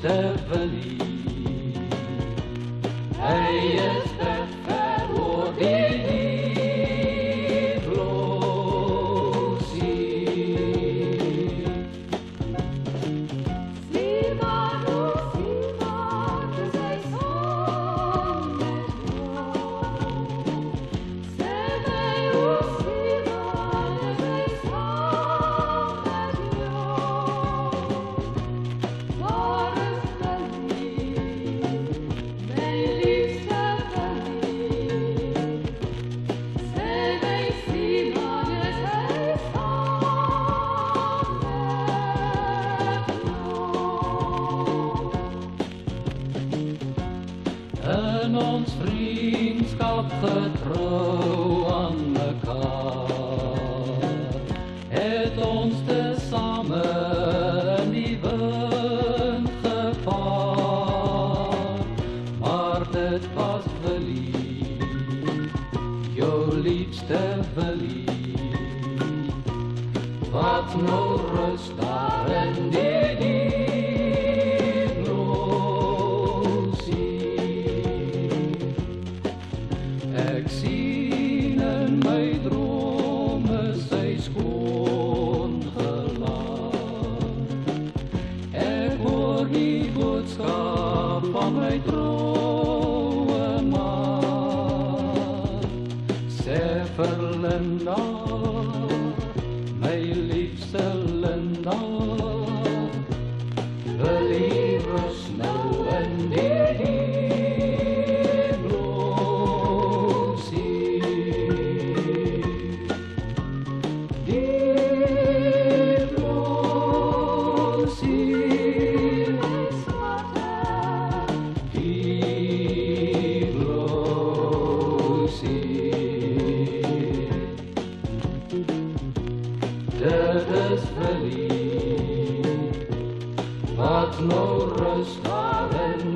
liefste verliefd. Hij is weg voor die liefloos ziet. Zie maar, zij zong met jou. Zij mij, zie maar, zij zong met jou. Waar is verliefd, mijn liefste verliefd. Zij mij, zie maar, zij zong met jou. En ons vriendschap getrouw aan mekaar, het ons tezamen in die wind gevaar. Maar dit was verliefd, jou liefste verliefd, wat nou rust daar in die dieplosie. Ek sien in my drome sy skoon gelaat. Ek hoor die boodskap van my troue maat. Sê vir Linda, my liefste Linda, wil jy rus nou in die dieplosie. Dit is verliefd, wat nou rust daar in